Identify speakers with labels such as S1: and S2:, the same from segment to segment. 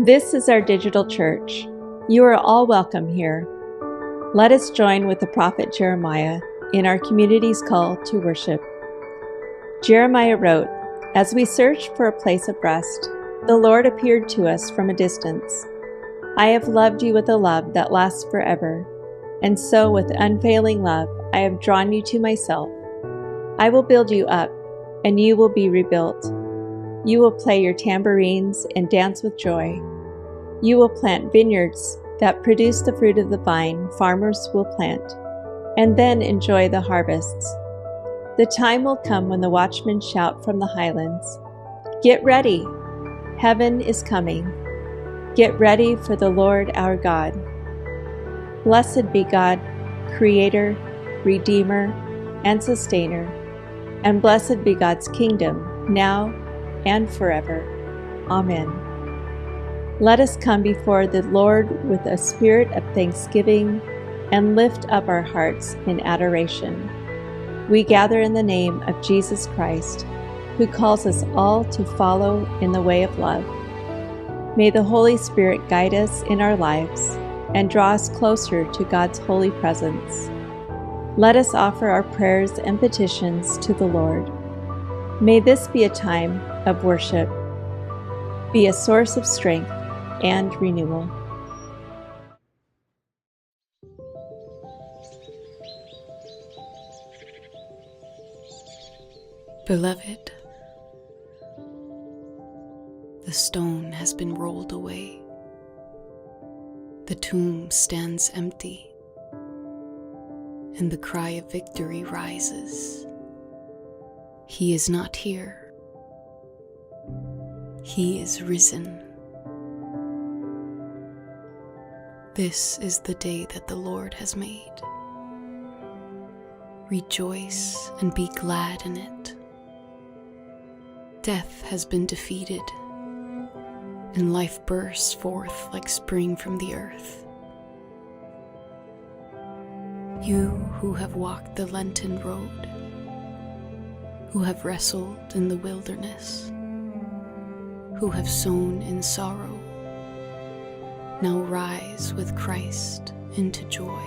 S1: This is our digital church. You are all welcome here. Let us join with the prophet Jeremiah in our community's call to worship. Jeremiah wrote, "As we searched for a place of rest, the Lord appeared to us from a distance. I have loved you with a love that lasts forever, and so with unfailing love I have drawn you to myself. I will build you up, and you will be rebuilt. You will play your tambourines and dance with joy. You will plant vineyards that produce the fruit of the vine farmers will plant, and then enjoy the harvests. The time will come when the watchmen shout from the highlands, 'Get ready! Heaven is coming. Get ready for the Lord our God.' Blessed be God, Creator, Redeemer, and Sustainer, and blessed be God's kingdom, now and forever. Amen. Let us come before the Lord with a spirit of thanksgiving and lift up our hearts in adoration. We gather in the name of Jesus Christ, who calls us all to follow in the way of love. May the Holy Spirit guide us in our lives and draw us closer to God's holy presence. Let us offer our prayers and petitions to the Lord. May this be a time of worship, be a source of strength and renewal.
S2: Beloved, the stone has been rolled away. The tomb stands empty, and the cry of victory rises. He is not here. He is risen. This is the day that the Lord has made. Rejoice and be glad in it. Death has been defeated, and life bursts forth like spring from the earth. You who have walked the Lenten road, who have wrestled in the wilderness, who have sown in sorrow, now rise with Christ into joy.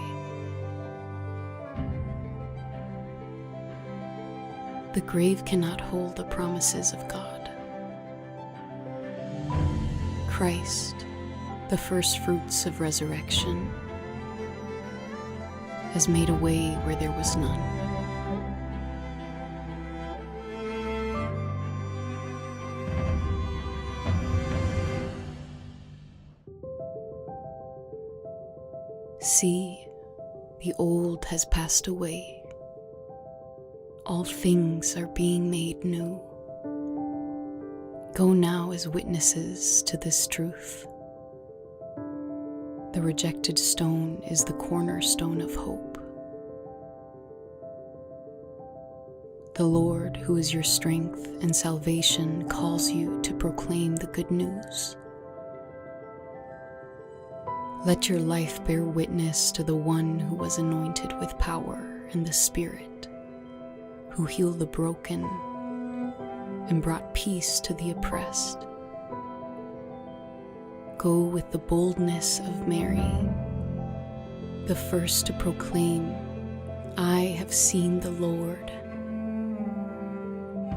S2: The grave cannot hold the promises of God. Christ, the first fruits of resurrection, has made a way where there was none. See, the old has passed away. All things are being made new. Go now as witnesses to this truth. The rejected stone is the cornerstone of hope. The Lord, who is your strength and salvation, calls you to proclaim the good news. Let your life bear witness to the one who was anointed with power and the Spirit, who healed the broken and brought peace to the oppressed. Go with the boldness of Mary, the first to proclaim, "I have seen the Lord."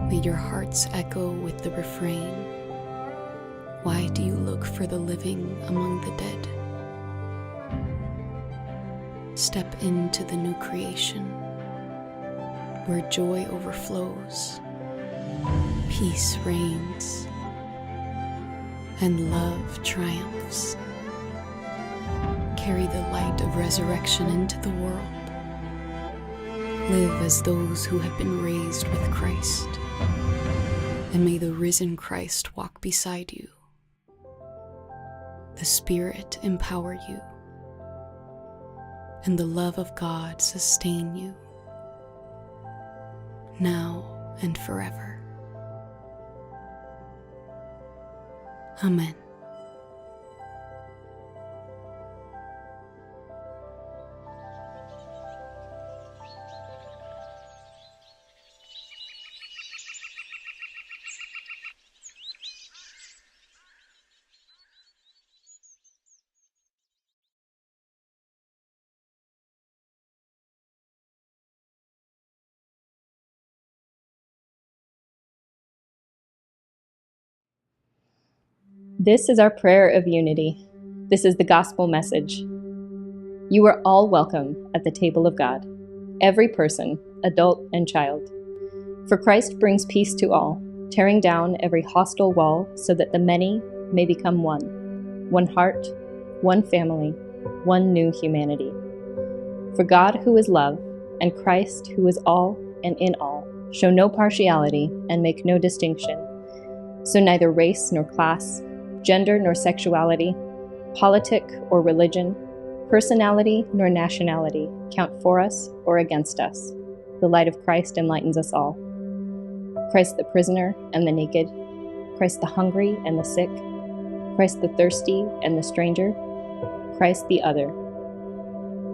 S2: May your hearts echo with the refrain, "Why do you look for the living among the dead?" Step into the new creation, where joy overflows, peace reigns, and love triumphs. Carry the light of resurrection into the world. Live as those who have been raised with Christ, and may the risen Christ walk beside you. The Spirit empower you, and the love of God sustain you, now and forever. Amen.
S3: This is our prayer of unity. This is the gospel message. You are all welcome at the table of God, every person, adult and child. For Christ brings peace to all, tearing down every hostile wall so that the many may become one heart, one family, one new humanity. For God, who is love, and Christ, who is all and in all, show no partiality and make no distinction. So neither race nor class, gender nor sexuality, politic or religion, personality nor nationality count for us or against us. The light of Christ enlightens us all. Christ the prisoner and the naked, Christ the hungry and the sick, Christ the thirsty and the stranger, Christ the other.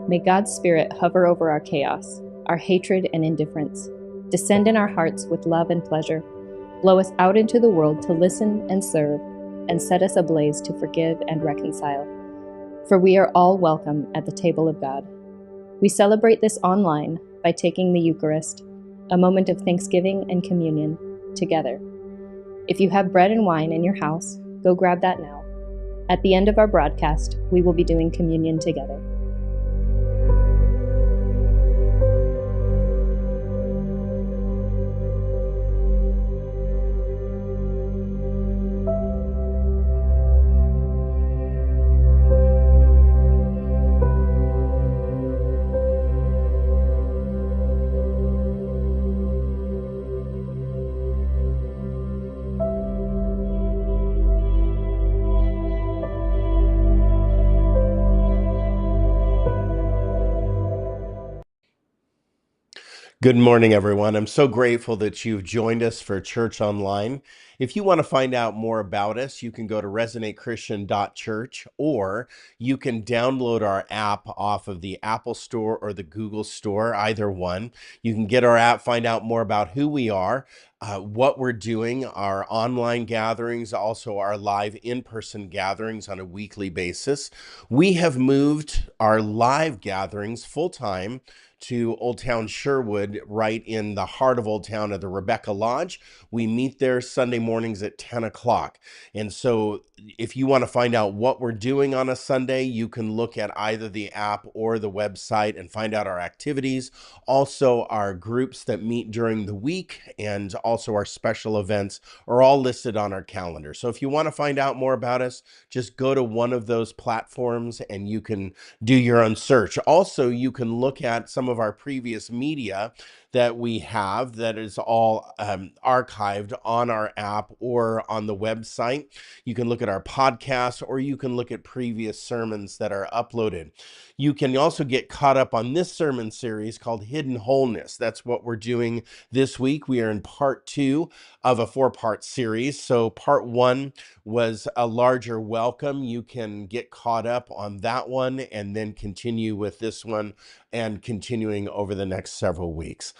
S3: May God's Spirit hover over our chaos, our hatred and indifference, descend in our hearts with love and pleasure, blow us out into the world to listen and serve, and set us ablaze to forgive and reconcile. For we are all welcome at the table of God. We celebrate this online by taking the Eucharist, a moment of thanksgiving and communion, together. If you have bread and wine in your house, go grab that now. At the end of our broadcast, we will be doing communion together.
S4: Good morning, everyone. I'm so grateful that you've joined us for Church Online. If you want to find out more about us, you can go to resonatechristian.church, or you can download our app off of the Apple Store or the Google Store, either one. You can get our app, find out more about who we are, what we're doing, our online gatherings, also our live in-person gatherings on a weekly basis. We have moved our live gatherings full-time to Old Town Sherwood, right in the heart of Old Town at the Rebecca Lodge. We meet there Sunday mornings at 10 o'clock. And so if you want to find out what we're doing on a Sunday, you can look at either the app or the website and find out our activities. Also, our groups that meet during the week and also our special events are all listed on our calendar. So if you want to find out more about us, just go to one of those platforms and you can do your own search. Also, you can look at some of our previous media that we have that is all archived on our app or on the website. You can look at our podcast, or you can look at previous sermons that are uploaded. You can also get caught up on this sermon series called Hidden Wholeness. That's what we're doing this week. We are in part 2 of a 4-part series. So part 1 was a larger welcome. You can get caught up on that one and then continue with this one and continuing over the next several weeks.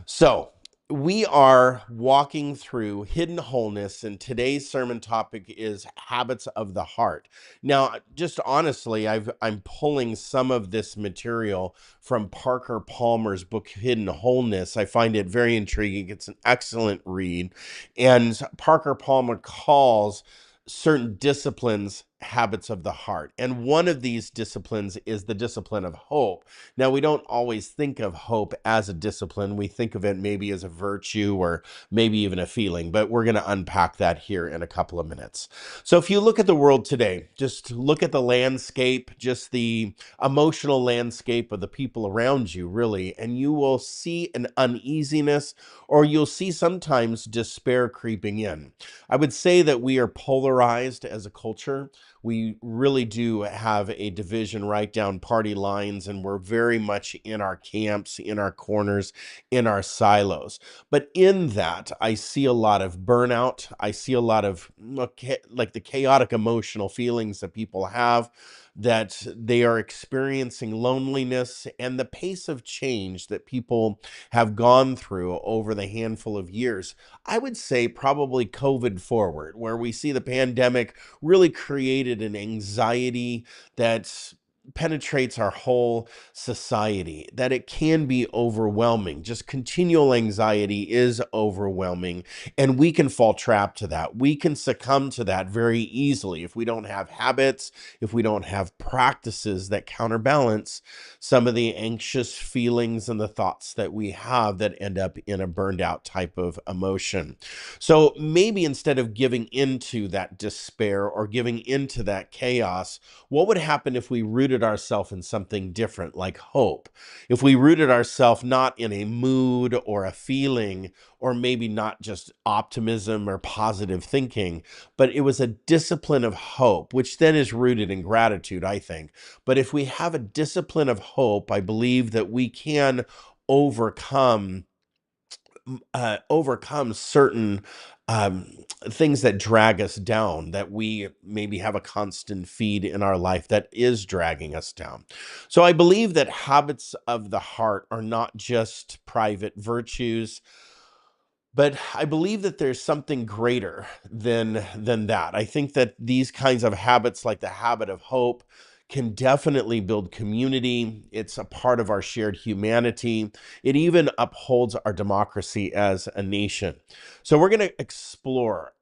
S4: So we are walking through Hidden Wholeness, and today's sermon topic is habits of the heart. Now, just honestly, I'm pulling some of this material from Parker Palmer's book, Hidden Wholeness. I find it very intriguing. It's an excellent read. And Parker Palmer calls certain disciplines habits of the heart. And one of these disciplines is the discipline of hope. Now, we don't always think of hope as a discipline. We think of it maybe as a virtue or maybe even a feeling, but we're going to unpack that here in a couple of minutes. So if you look at the world today, just look at the landscape, just the emotional landscape of the people around you, really, and you will see an uneasiness, or you'll see sometimes despair creeping in. I would say that we are polarized as a culture. We really do have a division right down party lines, and we're very much in our camps, in our corners, in our silos. But in that, I see a lot of burnout. I see a lot of like the chaotic emotional feelings that people have, that they are experiencing loneliness, and the pace of change that people have gone through over the handful of years. I would say probably COVID forward, where we see the pandemic really created an anxiety that penetrates our whole society, that it can be overwhelming. Just continual anxiety is overwhelming, and we can fall trapped to that. We can succumb to that very easily if we don't have habits, if we don't have practices that counterbalance some of the anxious feelings and the thoughts that we have that end up in a burned out type of emotion. So maybe instead of giving into that despair or giving into that chaos, what would happen if we rooted ourselves in something different, like hope? If we rooted ourselves not in a mood or a feeling, or maybe not just optimism or positive thinking, but it was a discipline of hope, which then is rooted in gratitude, I think. But if we have a discipline of hope, I believe that we can overcome overcome certain um, things that drag us down, that we maybe have a constant feed in our life that is dragging us down. So I believe that habits of the heart are not just private virtues, but I believe that there's something greater than that. I think that these kinds of habits, like the habit of hope, can definitely build community. It's a part of our shared humanity. It even upholds our democracy as a nation. So we're going to explore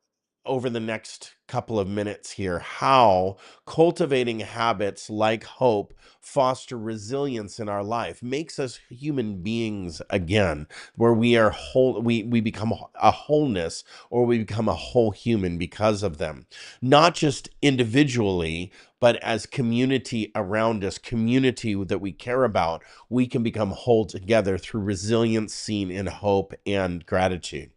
S4: over the next couple of minutes here how cultivating habits like hope foster resilience in our life, makes us human beings again, where we are whole, we become a wholeness, or we become a whole human because of them, not just individually, but as community around us, community that we care about. We can become whole together through resilience seen in hope and gratitude.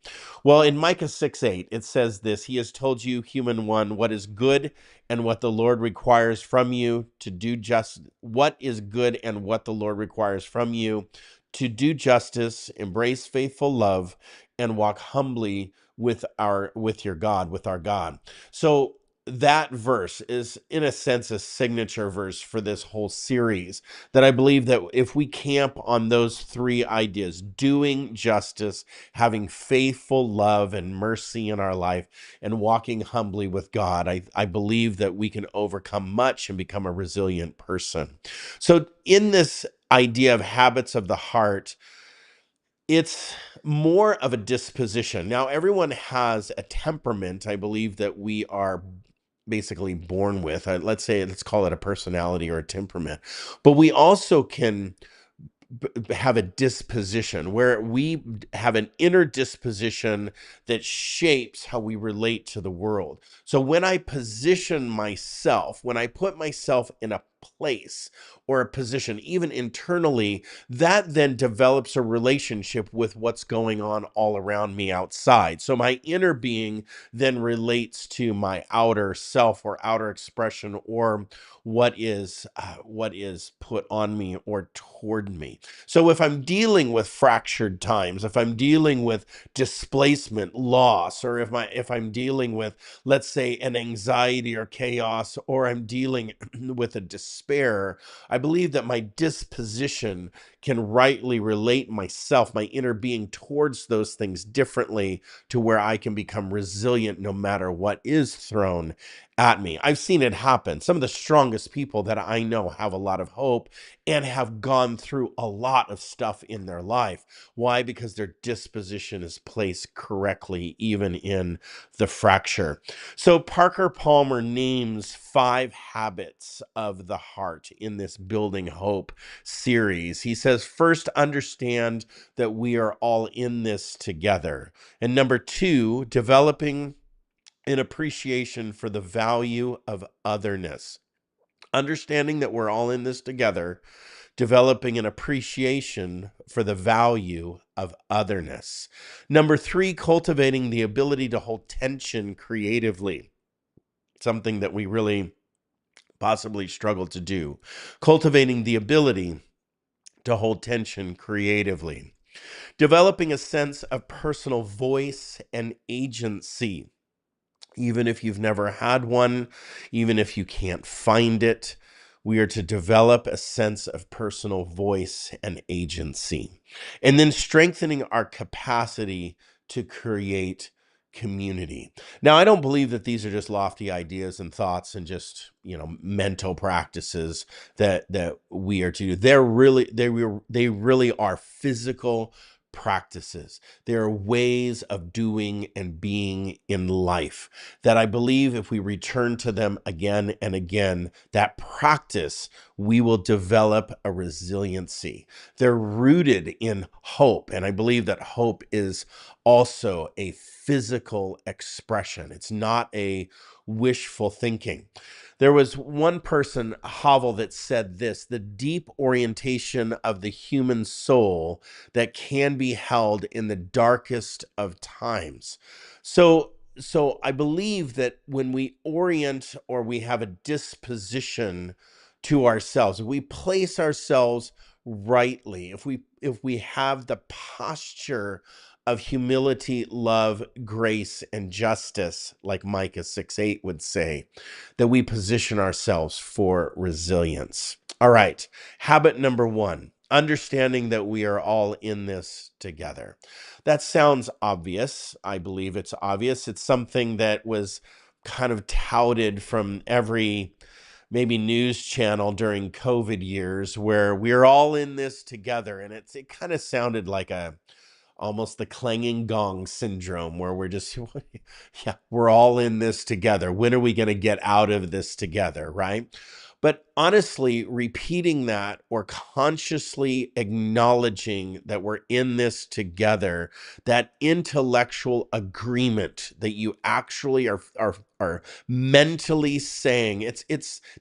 S4: Well, in Micah 6:8, it says this: He has told you, human one, what is good and what the Lord requires from you to do just what is good and what the Lord requires from you to do justice, embrace faithful love, and walk humbly with your God, with our God. So that verse is, in a sense, a signature verse for this whole series, that I believe that if we camp on those three ideas, doing justice, having faithful love and mercy in our life, and walking humbly with God, I believe that we can overcome much and become a resilient person. So in this idea of habits of the heart, it's more of a disposition. Now, everyone has a temperament, I believe, that we are basically born with. Let's call it a personality or a temperament. But we also can have a disposition where we have an inner disposition that shapes how we relate to the world. So when I position myself, when I put myself in a place or a position, even internally, that then develops a relationship with what's going on all around me outside. So my inner being then relates to my outer self or outer expression, or what is put on me or toward me. So if I'm dealing with fractured times, if I'm dealing with displacement, loss, or if I'm dealing with, let's say, an anxiety or chaos, or I'm dealing with a despair, I believe that my disposition can rightly relate myself, my inner being, towards those things differently, to where I can become resilient no matter what is thrown at me. I've seen it happen. Some of the strongest people that I know have a lot of hope and have gone through a lot of stuff in their life. Why? Because their disposition is placed correctly, even in the fracture. So Parker Palmer names 5 habits of the heart in this Building Hope series. He says, first, understand that we are all in this together. And number 2, developing an appreciation for the value of otherness. Understanding that we're all in this together, developing an appreciation for the value of otherness. Number 3, cultivating the ability to hold tension creatively, something that we really possibly struggle to do. Cultivating the ability to hold tension creatively. Developing a sense of personal voice and agency. Even if you've never had one, even if you can't find it, we are to develop a sense of personal voice and agency. And then strengthening our capacity to create community. Now, I don't believe that these are just lofty ideas and thoughts and just, mental practices that we are to do. They really are physical practices. They are ways of doing and being in life that I believe if we return to them again and again, that practice, we will develop a resiliency. They're rooted in hope. And I believe that hope is also a physical expression. It's not a wishful thinking. There was one person, Havel, that said this: the deep orientation of the human soul that can be held in the darkest of times. So I believe that when we orient or we have a disposition to ourselves, if we place ourselves rightly, if we have the posture of humility, love, grace, and justice, like Micah 6:8 would say, that we position ourselves for resilience. All right, habit number 1, understanding that we are all in this together. That sounds obvious. I believe it's obvious. It's something that was kind of touted from every maybe news channel during COVID years, where we're all in this together. And it kind of sounded like almost the clanging gong syndrome, where we're just, yeah, we're all in this together. When are we going to get out of this together, right? But honestly, repeating that or consciously acknowledging that we're in this together, that intellectual agreement that you actually are mentally saying,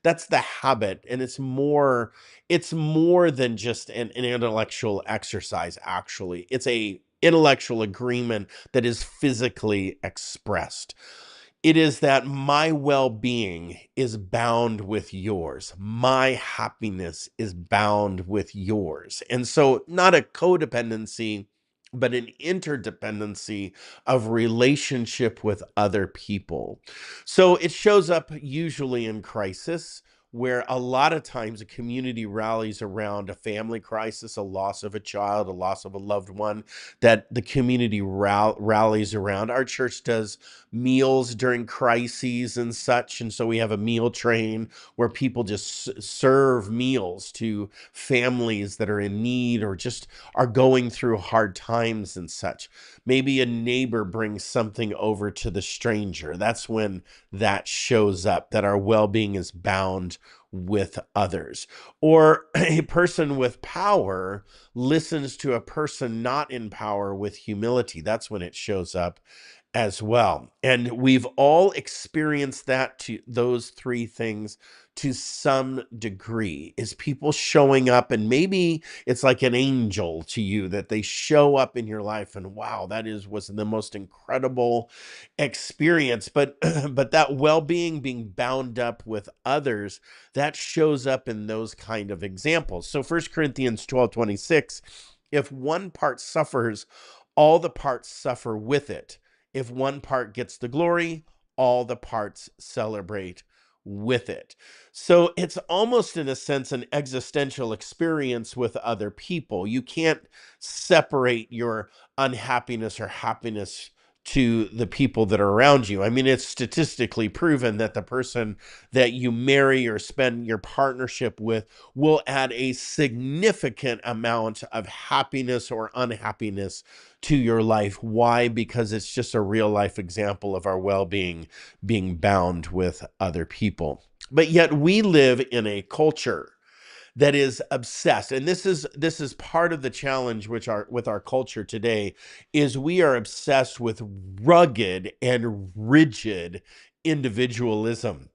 S4: that's the habit. And it's more than just an intellectual exercise. Actually, it's a intellectual agreement that is physically expressed. It is that my well-being is bound with yours. My happiness is bound with yours. And so not a codependency, but an interdependency of relationship with other people. So it shows up usually in crisis, where a lot of times a community rallies around a family crisis, a loss of a child, a loss of a loved one, that the community rallies around. Our church does meals during crises and such, and so we have a meal train where people just serve meals to families that are in need or just are going through hard times and such. Maybe a neighbor brings something over to the stranger. That's when that shows up, that our well-being is bound with others. Or a person with power listens to a person not in power with humility. That's when it shows up as well. And we've all experienced that, to those three things to some degree, is people showing up, and maybe it's like an angel to you that they show up in your life, and wow, was the most incredible experience. But but that well-being, being bound up with others, that shows up in those kind of examples. So 1 Corinthians 12:26, if one part suffers, all the parts suffer with it. If one part gets the glory, all the parts celebrate with it. So it's almost, in a sense, an existential experience with other people. You can't separate your unhappiness or happiness to the people that are around you. I mean, it's statistically proven that the person that you marry or spend your partnership with will add a significant amount of happiness or unhappiness to your life. Why? Because it's just a real life example of our well-being being bound with other people. But yet we live in a culture that is obsessed, and this is part of the challenge with our culture today, is we are obsessed with rugged and rigid individualism.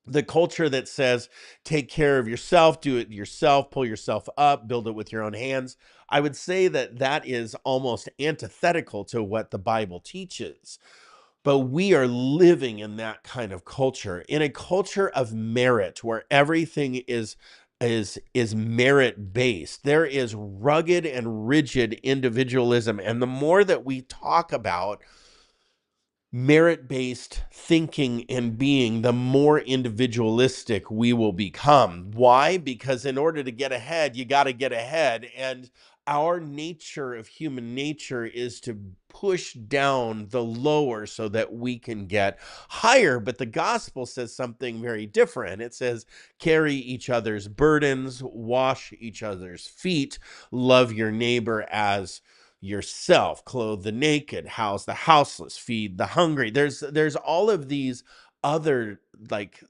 S4: The culture that says, take care of yourself, do it yourself, pull yourself up, build it with your own hands. I would say that is almost antithetical to what the Bible teaches. But we are living in that kind of culture, in a culture of merit, where everything is merit based. There is rugged and rigid individualism. And the more that we talk about merit-based thinking and being, the more individualistic we will become. Why? Because in order to get ahead, you got to get ahead. And our nature of human nature is to push down the lower so that we can get higher. But the gospel says something very different. It says, carry each other's burdens, wash each other's feet, love your neighbor as yourself, clothe the naked, house the houseless, feed the hungry. There's all of these other like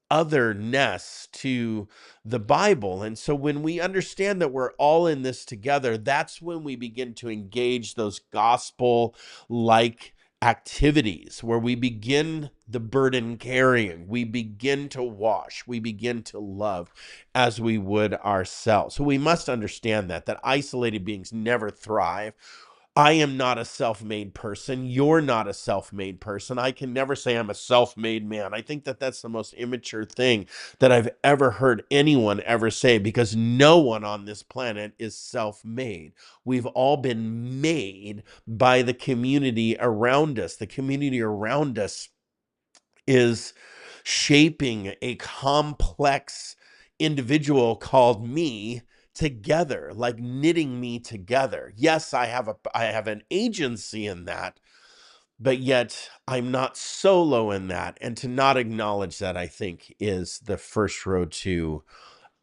S4: otherness to the Bible. And so when we understand that we're all in this together, that's when we begin to engage those gospel like activities where we begin the burden carrying, we begin to wash, we begin to love as we would ourselves. So we must understand that isolated beings never thrive. I am not a self-made person. You're not a self-made person. I can never say I'm a self-made man. I think that that's the most immature thing that I've ever heard anyone ever say, because no one on this planet is self-made. We've all been made by the community around us. The community around us is shaping a complex individual called me together, like knitting me together. Yes, I have an agency in that, but yet I'm not solo in that. And to not acknowledge that, I think, is the first road to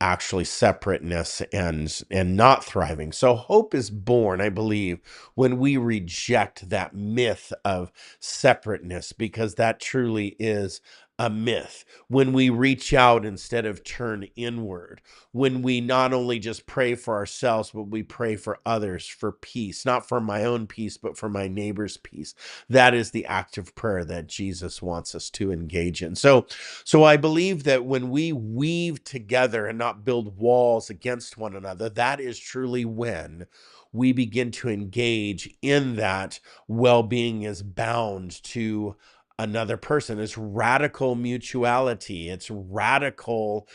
S4: actually separateness and not thriving. So hope is born, I believe, when we reject that myth of separateness, because that truly is a myth. When we reach out instead of turn inward, when we not only just pray for ourselves, but we pray for others for peace, not for my own peace, but for my neighbor's peace. That is the act of prayer that Jesus wants us to engage in. So I believe that when we weave together and not build walls against one another, that is truly when we begin to engage in that well-being is bound to another person. It's radical mutuality. It's radical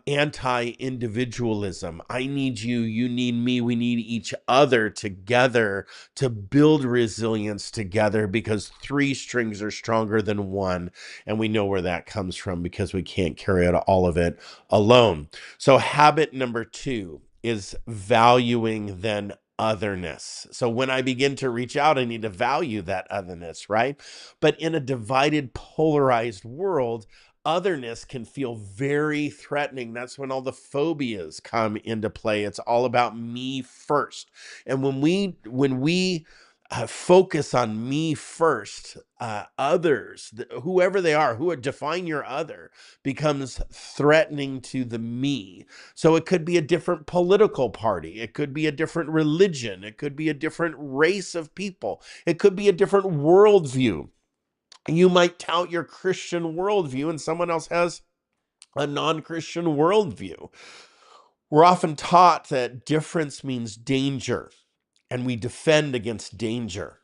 S4: anti-individualism. I need you, you need me, we need each other together to build resilience together, because three strings are stronger than one. And we know where that comes from, because we can't carry out all of it alone. So habit number 2 is valuing then otherness. So when I begin to reach out, I need to value that otherness, right? But in a divided, polarized world, otherness can feel very threatening. That's when all the phobias come into play. It's all about me first. And when we focus on me first, others, whoever they are, define your other, becomes threatening to the me. So it could be a different political party. It could be a different religion. It could be a different race of people. It could be a different worldview. You might tout your Christian worldview and someone else has a non-Christian worldview. We're often taught that difference means danger, and we defend against danger.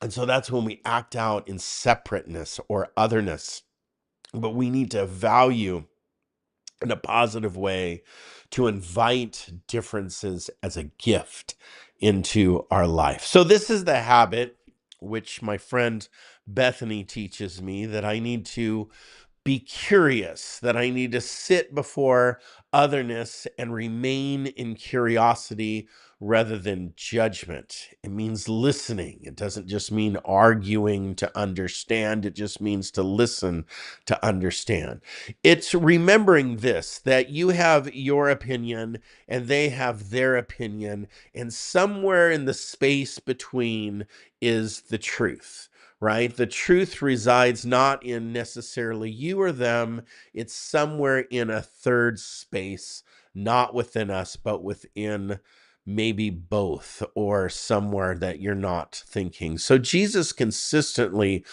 S4: And so that's when we act out in separateness or otherness. But we need to value in a positive way, to invite differences as a gift into our life. So this is the habit which my friend Bethany teaches me, that I need to be curious, that I need to sit before otherness and remain in curiosity rather than judgment. It means listening. It doesn't just mean arguing to understand. It just means to listen to understand. It's remembering this, that you have your opinion and they have their opinion, and somewhere in the space between is the truth. Right? The truth resides not in necessarily you or them. It's somewhere in a third space, not within us, but within maybe both, or somewhere that you're not thinking. So Jesus consistently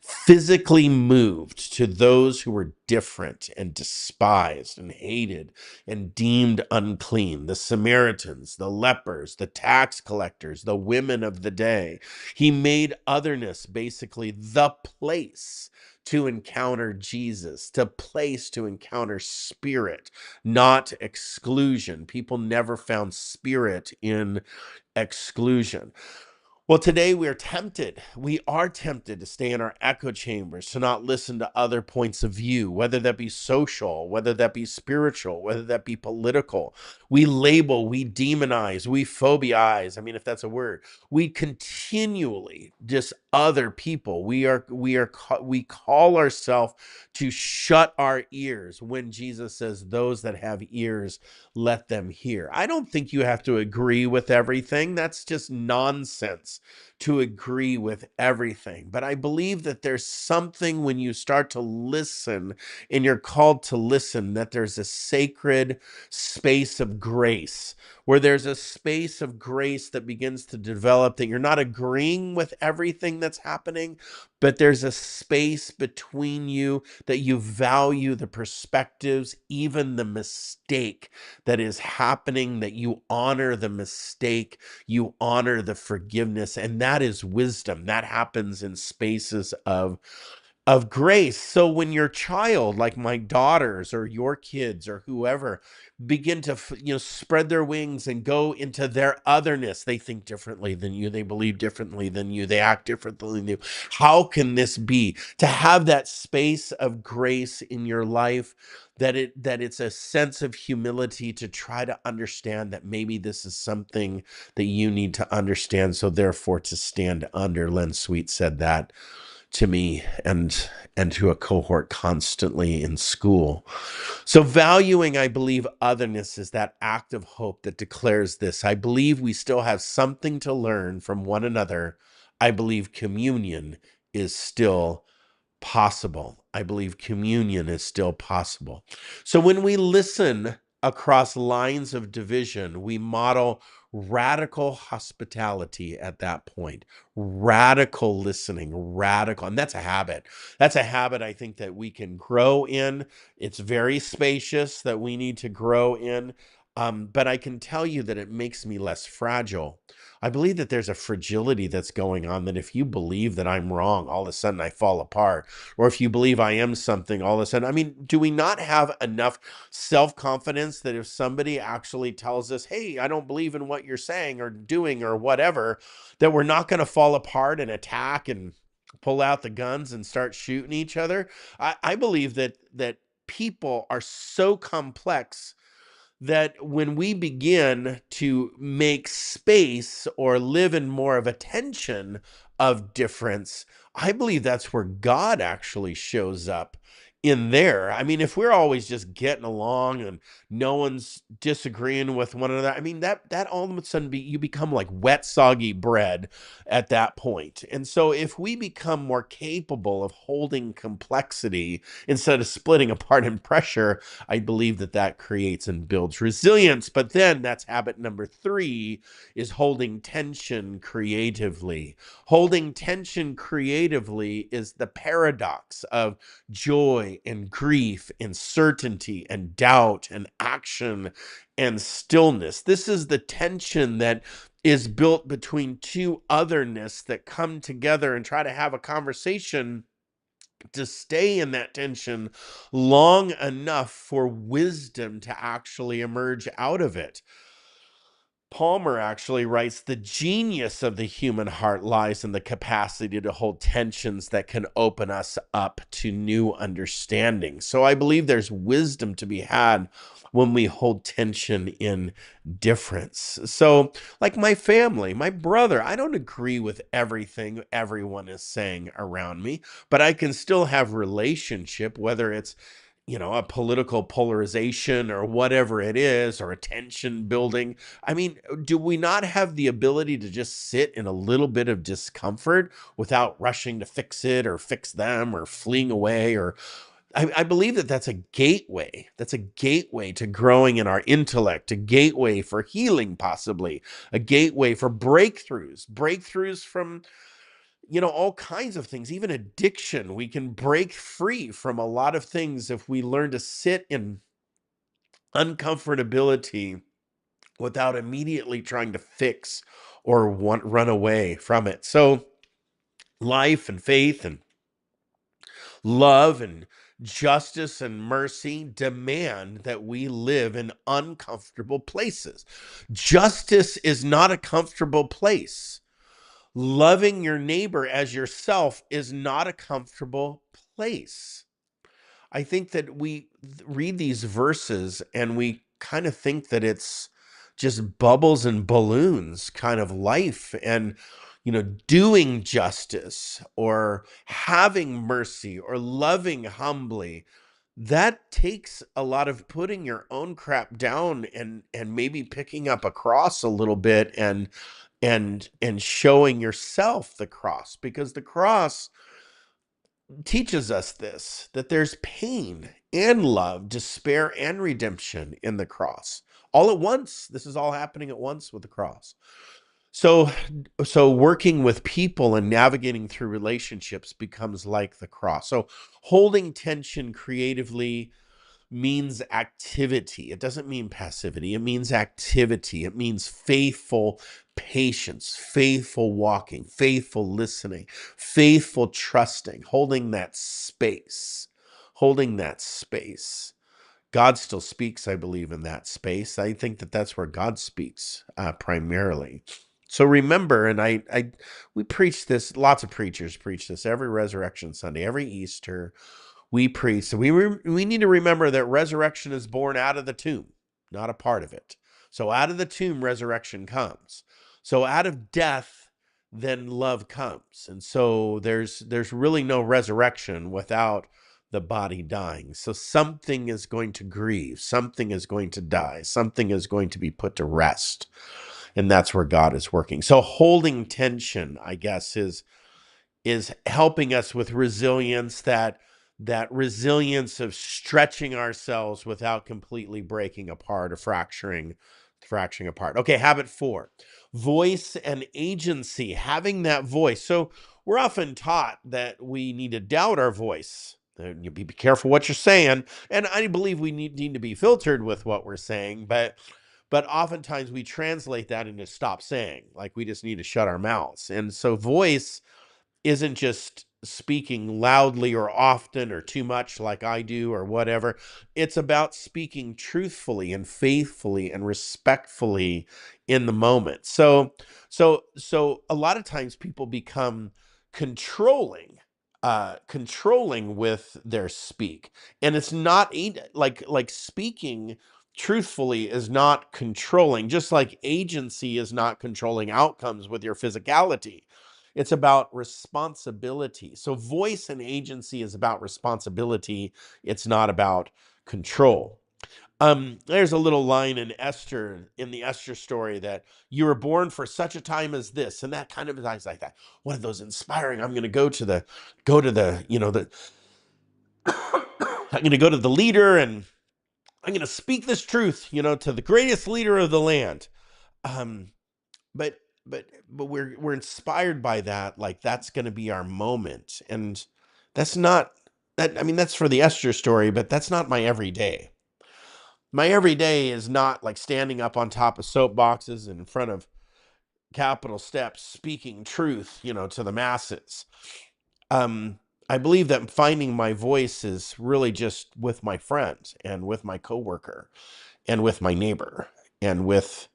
S4: physically moved to those who were different and despised and hated and deemed unclean: the Samaritans, the lepers, the tax collectors, the women of the day. He made otherness basically the place to encounter Jesus, to place to encounter spirit, not exclusion. People never found spirit in exclusion. Well, today we are tempted. We are tempted to stay in our echo chambers, to not listen to other points of view, whether that be social, whether that be spiritual, whether that be political. We label, we demonize, we phobiaize. I mean, if that's a word, we continually just other people. We call ourselves to shut our ears when Jesus says, "Those that have ears, let them hear." I don't think you have to agree with everything. That's just nonsense to agree with everything. But I believe that there's something when you start to listen and you're called to listen, that there's a sacred space of grace, where there's a space of grace that begins to develop, that you're not agreeing with everything that's happening, but there's a space between you that you value the perspectives, even the mistake that is happening, that you honor the mistake, you honor the forgiveness, and that is wisdom. That happens in spaces of grace. So when your child, like my daughters or your kids or whoever, begin to spread their wings and go into their otherness, they think differently than you, they believe differently than you, they act differently than you. How can this be? To have that space of grace in your life, that it's a sense of humility to try to understand that maybe this is something that you need to understand, so therefore to stand under. Len Sweet said that to me and to a cohort constantly in school. So valuing, I believe, otherness is that act of hope that declares this: I believe we still have something to learn from one another. I believe communion is still possible. I believe communion is still possible. So when we listen across lines of division, we model radical hospitality at that point, radical listening, radical, and that's a habit. That's a habit I think that we can grow in. It's very spacious that we need to grow in. But I can tell you that it makes me less fragile. I believe that there's a fragility that's going on, that if you believe that I'm wrong, all of a sudden I fall apart. Or if you believe I am something, all of a sudden, I mean, do we not have enough self-confidence that if somebody actually tells us, hey, I don't believe in what you're saying or doing or whatever, that we're not going to fall apart and attack and pull out the guns and start shooting each other? I believe that people are so complex that when we begin to make space or live in more of a tension of difference, I believe that's where God actually shows up in there. I mean, if we're always just getting along and no one's disagreeing with one another, I mean, that all of a sudden you become like wet, soggy bread at that point. And so if we become more capable of holding complexity instead of splitting apart in pressure, I believe that creates and builds resilience. But then that's habit number 3, is holding tension creatively. Holding tension creatively is the paradox of joy and grief and certainty and doubt and action and stillness. This is the tension that is built between two otherness that come together and try to have a conversation, to stay in that tension long enough for wisdom to actually emerge out of it. Palmer actually writes, the genius of the human heart lies in the capacity to hold tensions that can open us up to new understanding. So I believe there's wisdom to be had when we hold tension in difference. So like my family, my brother, I don't agree with everything everyone is saying around me, but I can still have relationship, whether it's a political polarization or whatever it is, or a tension building. I mean, do we not have the ability to just sit in a little bit of discomfort without rushing to fix it or fix them or fleeing away? Or I believe that that's a gateway. That's a gateway to growing in our intellect, a gateway for healing, possibly a gateway for breakthroughs from all kinds of things, even addiction. We can break free from a lot of things if we learn to sit in uncomfortability without immediately trying to fix or run away from it. So life and faith and love and justice and mercy demand that we live in uncomfortable places. Justice is not a comfortable place. Loving your neighbor as yourself is not a comfortable place. I think that we read these verses and we kind of think that it's just bubbles and balloons kind of life, and doing justice or having mercy or loving humbly. That takes a lot of putting your own crap down and maybe picking up a cross a little bit and showing yourself the cross, because the cross teaches us this, that there's pain and love, despair and redemption in the cross all at once. This is all happening at once with the cross. So working with people and navigating through relationships becomes like the cross. So holding tension creatively means activity. It doesn't mean passivity. It means activity. It means faithful patience, faithful walking, faithful listening, faithful trusting, holding that space, holding that space. God still speaks, I believe, in that space. I think that that's where God speaks primarily. So remember, and we preach this, lots of preachers preach this every Resurrection Sunday, every Easter, we preach. So we need to remember that resurrection is born out of the tomb, not a part of it. So out of the tomb, resurrection comes. So out of death, then love comes. And so there's really no resurrection without the body dying. So something is going to grieve, something is going to die, something is going to be put to rest. And that's where God is working. So holding tension, I guess, is helping us with resilience, that resilience of stretching ourselves without completely breaking apart or fracturing apart. Okay, habit 4, voice and agency, having that voice. So we're often taught that we need to doubt our voice. You be careful what you're saying, and I believe we need to be filtered with what we're saying, but oftentimes we translate that into stop saying, like we just need to shut our mouths. And so voice isn't just speaking loudly or often or too much like I do or whatever. It's about speaking truthfully and faithfully and respectfully in the moment. So a lot of times people become controlling, controlling with their speak. And it's not like speaking truthfully is not controlling, just like agency is not controlling outcomes with your physicality. It's about responsibility. So voice and agency is about responsibility. It's not about control. There's a little line in the Esther story, that you were born for such a time as this, and that kind of, I was like, that one of those inspiring. I'm going to go to the I'm going to go to the leader, and I'm going to speak this truth, to the greatest leader of the land. Um, but we're inspired by that, like that's going to be our moment. And that's not that, I mean, that's for the Esther story, but that's not my everyday. My everyday is not like standing up on top of soapboxes and in front of Capitol steps speaking truth, to the masses. I believe that finding my voice is really just with my friends and with my coworker and with my neighbor and with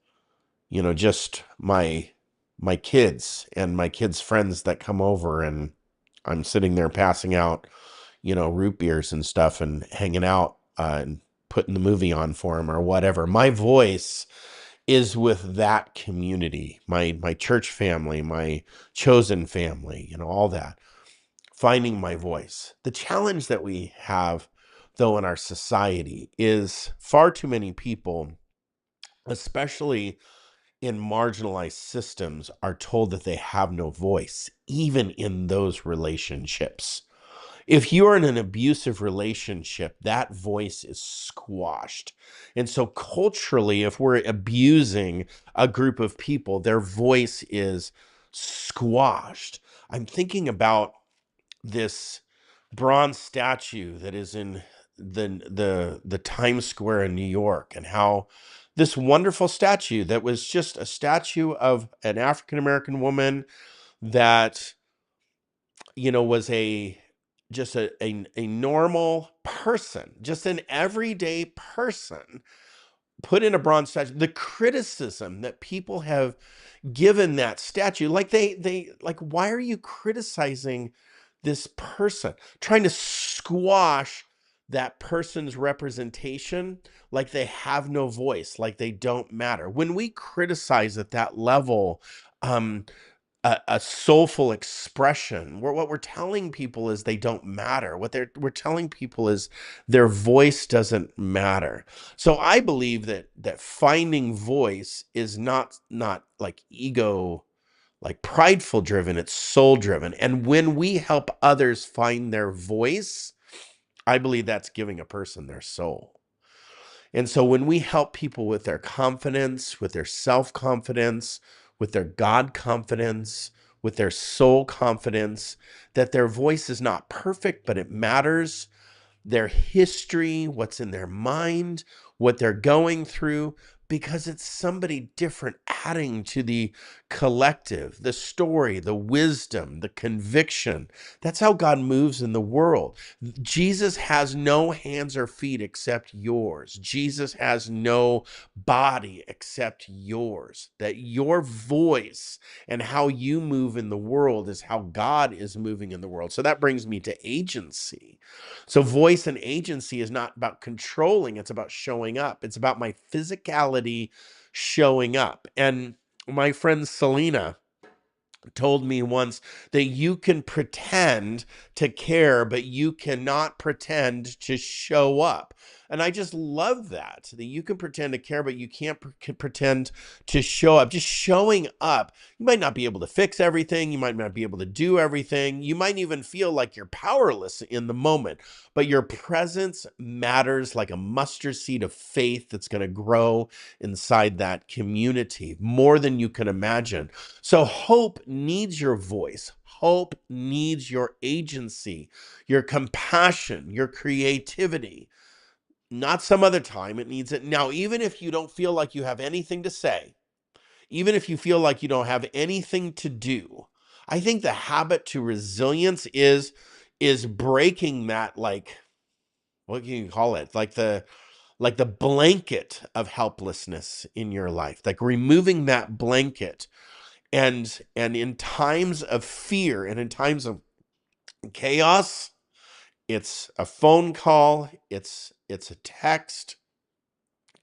S4: just my kids and my kids' friends that come over, and I'm sitting there passing out, root beers and stuff and hanging out and putting the movie on for them or whatever. My voice is with that community, my church family, my chosen family, all that. Finding my voice. The challenge that we have, though, in our society is far too many people, especially in marginalized systems, are told that they have no voice, even in those relationships. If you're in an abusive relationship, that voice is squashed. And so culturally, if we're abusing a group of people, their voice is squashed. I'm thinking about this bronze statue that is in the Times Square in New York, and how this wonderful statue that was just a statue of an African American woman that was just a normal person, just an everyday person, put in a bronze statue. The criticism that people have given that statue, like they like, why are you criticizing this person, trying to squash that person's representation, like they have no voice, like they don't matter? When we criticize at that level, um a soulful expression, what we're telling people is they don't matter. We're telling people is their voice doesn't matter. So I believe that finding voice is not like ego, like prideful driven, it's soul driven. And when we help others find their voice, I believe that's giving a person their soul. And so when we help people with their confidence, with their self-confidence, with their God confidence, with their soul confidence, that their voice is not perfect, but it matters, their history, what's in their mind, what they're going through, because it's somebody different adding to the collective, the story, the wisdom, the conviction. That's how God moves in the world. Jesus has no hands or feet except yours. Jesus has no body except yours. That your voice and how you move in the world is how God is moving in the world. So that brings me to agency. So voice and agency is not about controlling, it's about showing up. It's about my physicality showing up. And my friend Selena told me once that you can pretend to care, but you cannot pretend to show up. And I just love that you can pretend to care, but you can't pretend to show up. Just showing up, you might not be able to fix everything. You might not be able to do everything. You might even feel like you're powerless in the moment, but your presence matters like a mustard seed of faith that's going to grow inside that community more than you can imagine. So hope needs your voice. Hope needs your agency, your compassion, your creativity. Not some other time. It needs it now. Even if you don't feel like you have anything to say, even if you feel like you don't have anything to do, I think the habit to resilience is breaking that, like, what can you call it? Like the blanket of helplessness in your life, like removing that blanket. And in times of fear and in times of chaos, it's a phone call, it's a text.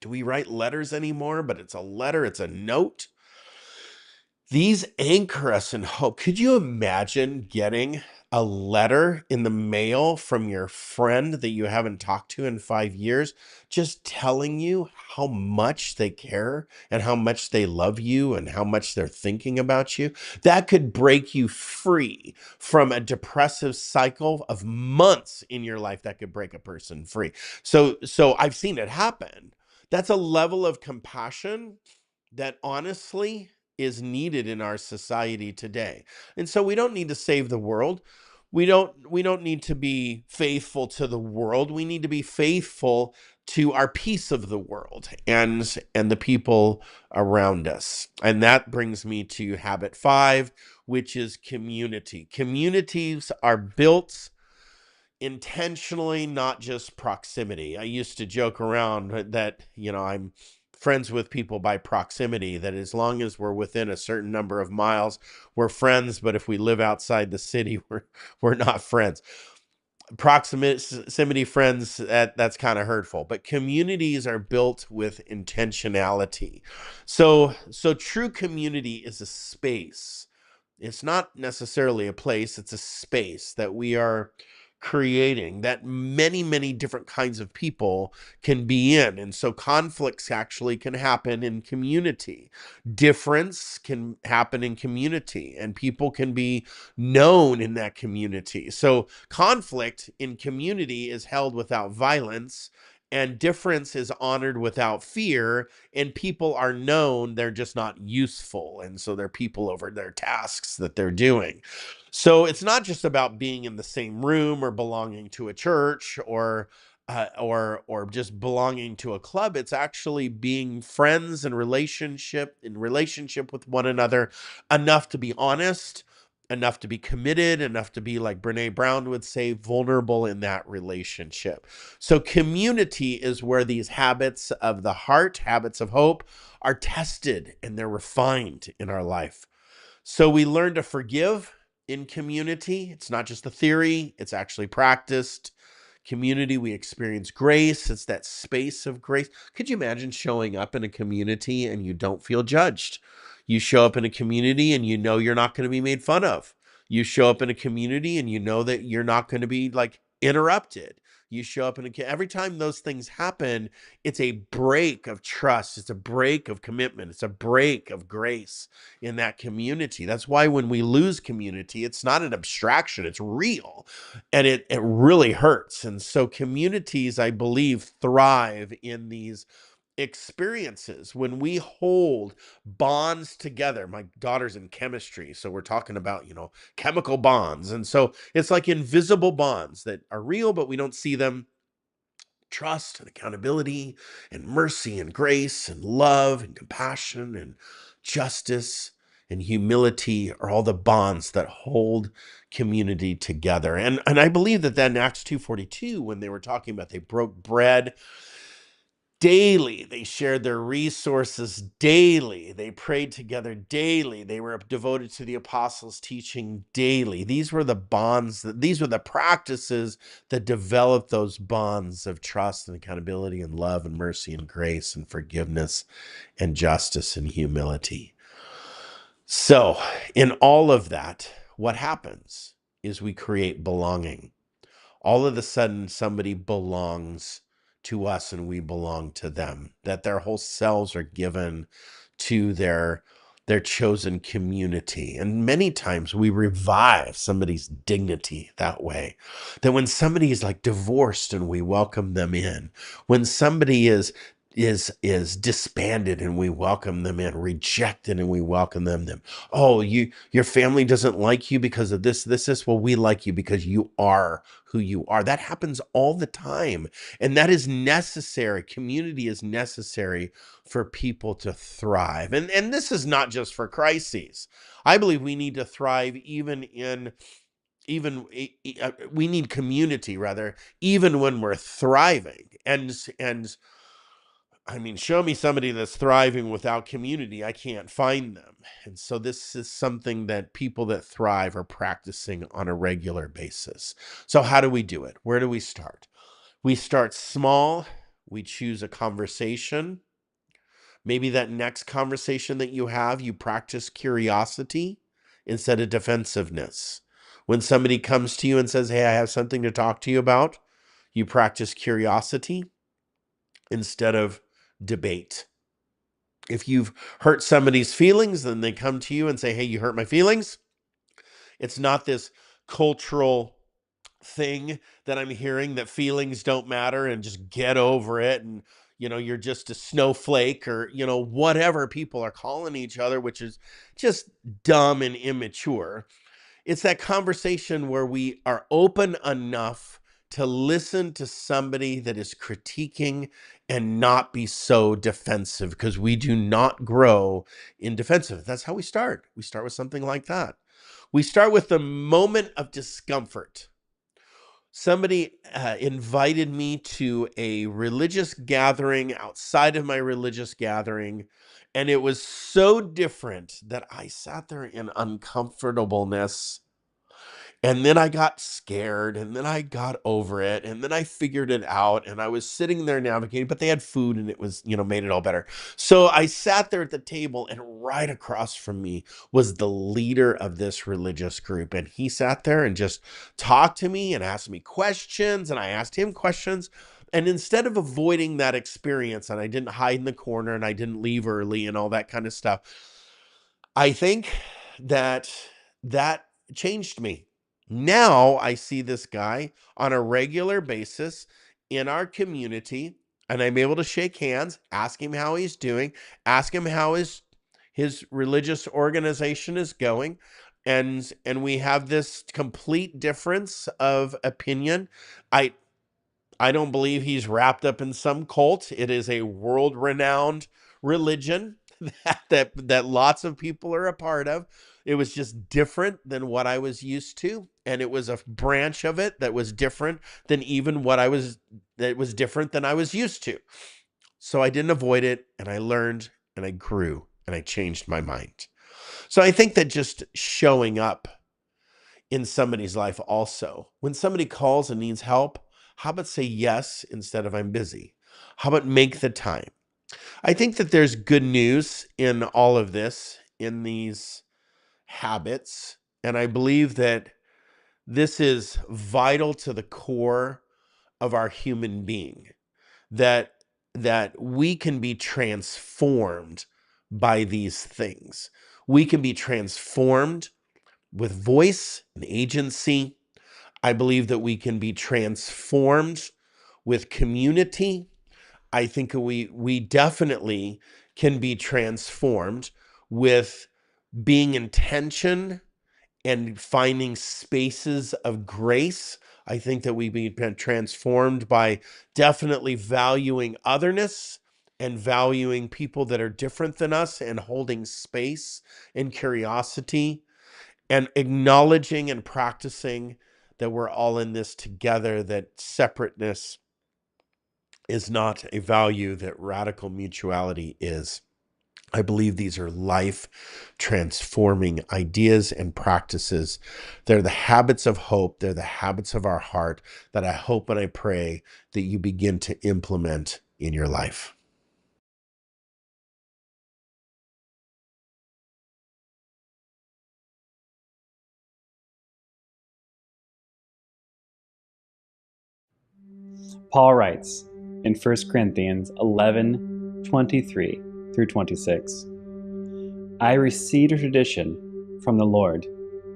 S4: Do we write letters anymore? But it's a letter, it's a note. These anchor us in hope. Could you imagine getting a letter in the mail from your friend that you haven't talked to in 5 years, just telling you how much they care and how much they love you and how much they're thinking about you? That could break you free from a depressive cycle of months in your life. That could break a person free. So I've seen it happen. That's a level of compassion that honestly is needed in our society today. And so we don't need to save the world. We don't need to be faithful to the world. We need to be faithful to our piece of the world and the people around us. And that brings me to habit 5, which is community. Communities are built intentionally, not just proximity. I used to joke around that, I'm friends with people by proximity, that as long as we're within a certain number of miles, we're friends, but if we live outside the city, we're not friends. Proximity friends, that's kind of hurtful, but communities are built with intentionality. So true community is a space. It's not necessarily a place, it's a space that we are creating that many different kinds of people can be in. And so conflicts actually can happen in community. Difference can happen in community, and people can be known in that community. So conflict in community is held without violence, and difference is honored without fear, and people are known, they're just not useful, and so they're people over their tasks that they're doing. So it's not just about being in the same room or belonging to a church or just belonging to a club. It's actually being friends and in relationship with one another enough to be honest, enough to be committed, enough to be, like Brene Brown would say, vulnerable in that relationship. So community is where these habits of the heart, habits of hope, are tested and they're refined in our life. So we learn to forgive in community. It's not just a theory, it's actually practiced. Community, we experience grace. It's that space of grace. Could you imagine showing up in a community and you don't feel judged? You show up in a community and you know you're not going to be made fun of. You show up in a community and you know that you're not going to be like interrupted. You show up in every time those things happen, it's a break of trust. It's a break of commitment. It's a break of grace in that community. That's why when we lose community, it's not an abstraction, it's real. And it really hurts. And so communities, I believe, thrive in these experiences when we hold bonds together. My daughter's in chemistry, so we're talking about, chemical bonds. And so it's like invisible bonds that are real, but we don't see them. Trust and accountability and mercy and grace and love and compassion and justice and humility are all the bonds that hold community together. And I believe that in Acts 2:42, when they were talking about they broke bread daily, they shared their resources daily, they prayed together daily, they were devoted to the apostles' teaching daily. These were the bonds, these were the practices that developed those bonds of trust and accountability and love and mercy and grace and forgiveness and justice and humility. So in all of that, what happens is we create belonging. All of a sudden, somebody belongs to us and we belong to them, that their whole selves are given to their chosen community. And many times we revive somebody's dignity that way, that when somebody is like divorced and we welcome them in, when somebody is disbanded and we welcome them in, rejected and we welcome them. Oh, your family doesn't like you because of this. Well, we like you because you are who you are. That happens all the time. And that is necessary. Community is necessary for people to thrive. And this is not just for crises. I believe we need to thrive we need community rather, even when we're thriving. And I mean, show me somebody that's thriving without community. I can't find them. And so this is something that people that thrive are practicing on a regular basis. So how do we do it? Where do we start? We start small. We choose a conversation. Maybe that next conversation that you have, you practice curiosity instead of defensiveness. When somebody comes to you and says, hey, I have something to talk to you about, you practice curiosity instead of debate. If you've hurt somebody's feelings, then they come to you and say, hey, you hurt my feelings. It's not this cultural thing that I'm hearing that feelings don't matter and just get over it. And, you're just a snowflake or, whatever people are calling each other, which is just dumb and immature. It's that conversation where we are open enough to listen to somebody that is critiquing and not be so defensive, because we do not grow in defensive. That's how we start. We start with something like that. We start with the moment of discomfort. Somebody invited me to a religious gathering outside of my religious gathering, and it was so different that I sat there in uncomfortableness. And then I got scared, and then I got over it, and then I figured it out, and I was sitting there navigating, but they had food and it was, made it all better. So I sat there at the table, and right across from me was the leader of this religious group. And he sat there and just talked to me and asked me questions, and I asked him questions. And instead of avoiding that experience, and I didn't hide in the corner and I didn't leave early and all that kind of stuff, I think that changed me. Now I see this guy on a regular basis in our community, and I'm able to shake hands, ask him how he's doing, ask him how his religious organization is going, and we have this complete difference of opinion. I don't believe he's wrapped up in some cult. It is a world-renowned religion that lots of people are a part of. It was just different than what I was used to. And it was a branch of it that was different than even that was different than I was used to. So I didn't avoid it, and I learned and I grew and I changed my mind. So I think that just showing up in somebody's life also, when somebody calls and needs help, how about say yes instead of I'm busy? How about make the time? I think that there's good news in all of this, in these habits. And I believe that this is vital to the core of our human being, that we can be transformed by these things. We can be transformed with voice and agency. I believe that we can be transformed with community. I think we definitely can be transformed with being in tension and finding spaces of grace. I think that we've been transformed by definitely valuing otherness and valuing people that are different than us and holding space and curiosity and acknowledging and practicing that we're all in this together, that separateness is not a value, that radical mutuality is. I believe these are life transforming ideas and practices. They're the habits of hope. They're the habits of our heart that I hope and I pray that you begin to implement in your life.
S5: Paul writes in 1 Corinthians 11:23 through 26, I received a tradition from the Lord,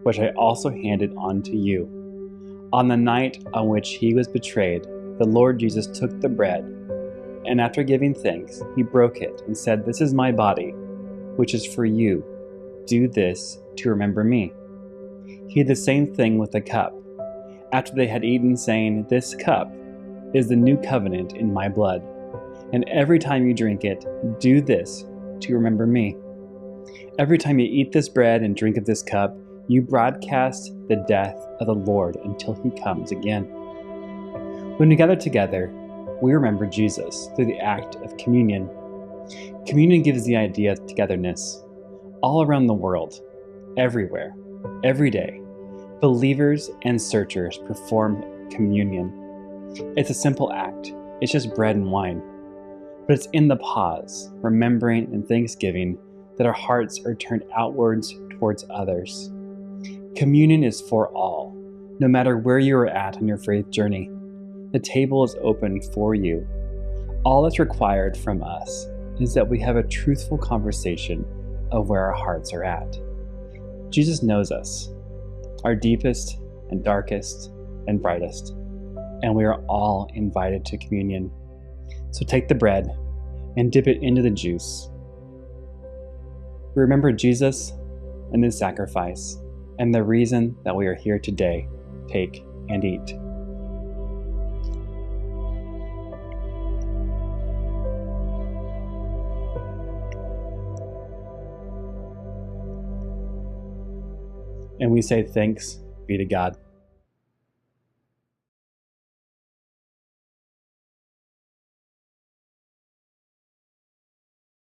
S5: which I also handed on to you. On the night on which he was betrayed, the Lord Jesus took the bread, and after giving thanks, he broke it and said, This is my body, which is for you. Do this to remember me. He did the same thing with the cup, after they had eaten, saying, This cup is the new covenant in my blood, and every time you drink it, do this to remember me. Every time you eat this bread and drink of this cup, you broadcast the death of the Lord until he comes again. When we gather together, we remember Jesus through the act of communion. Communion gives the idea of togetherness. All around the world, everywhere, every day, believers and searchers perform communion. It's a simple act. It's just bread and wine. But it's in the pause, remembering and thanksgiving, that our hearts are turned outwards towards others. Communion is for all, no matter where you are at on your faith journey. The table is open for you. All that's required from us is that we have a truthful conversation of where our hearts are at. Jesus knows us, our deepest and darkest and brightest, and we are all invited to communion. So take the bread and dip it into the juice. Remember Jesus and his sacrifice, and the reason that we are here today. Take and eat. And we say thanks be to God.